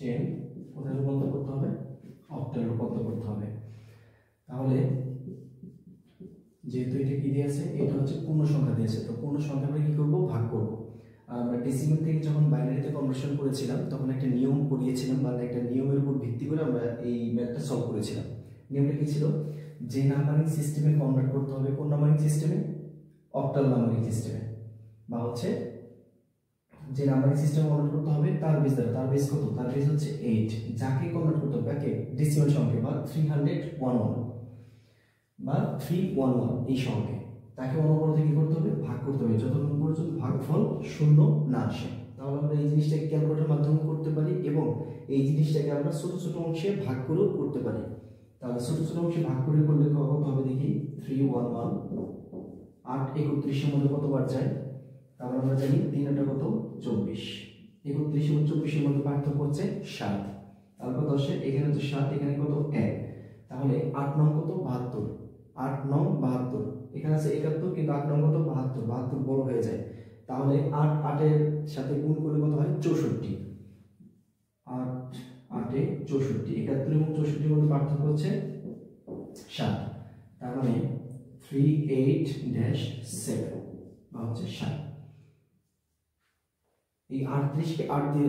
10 কোথায় রূপান্তর করতে হবে, অক্টালে রূপান্তর করতে হবে। তাহলে যেহেতু এটা কি দিয়েছে, এটা হচ্ছে পূর্ণ সংখ্যা দিয়েছে, তো পূর্ণ সংখ্যা আমরা কি করব, ভাগ করব। আর আমরা ডেসিমেল থেকে যখন বাইনারিতে কনভার্সন করেছিলাম তখন একটা নিয়ম করিয়েছিলাম, বা একটা নিয়মের উপর ভিত্তি করে আমরা এই ম্যাথটা সলভ করেছিলাম। নিয়মটা কি ছিল, যে নাম্বারিং সিস্টেমে কনভার্ট করতে হবে, কোন নাম্বারিং সিস্টেমে, অক্টাল নাম্বারিং সিস্টেমে, বা হচ্ছে যে নাম্বারিং সিস্টেম কনভার্ট করতে হবে তার বেস দ্বারা। তার বেস কত, তার বেস হচ্ছে 8। যাকে কনভার্ট করতে হবে, কাকে, ডেসিমেল সংখ্যা বা 311 বা 311 এই সংখ্যা, তাকে অনবরত কি করতে হবে, ভাগ করতে হবে, যতক্ষণ পর্যন্ত ভাগফল শূন্য না আসে। তাহলে আমরা এই জিনিসটাকে ক্যালকুলেটরের মাধ্যমে করতে পারি, এবং এই জিনিসটাকে আমরা ছোট ছোট অংশে ভাগ করেও করতে পারি। তাহলে ছোট ছোট অংশে ভাগ করে করলে কত হবে দেখি, 311, 8 31 মধ্যে কতবার যায়, তাহলে আমরা জানি 3 8 কত, 24, 31 এবং 24 মধ্যে পার্থক্য হচ্ছে 7। তারপর 10 এখানে হচ্ছে 7, এখানে কত 1, তাহলে 8 9 কত, 72, 8 9 72, এখানে আছে 71 কিন্তু 8 9 কত, 72, 72 বড় হয়ে যায়। তাহলে 8 8 এর সাথে গুণ করলে কত হয়, 64, 8 8 এ 64, 71 এবং 64 এর মধ্যে পার্থক্য হচ্ছে 7, তার মানে 38-7 বা হচ্ছে 7। এই 38 কে 8 দিয়ে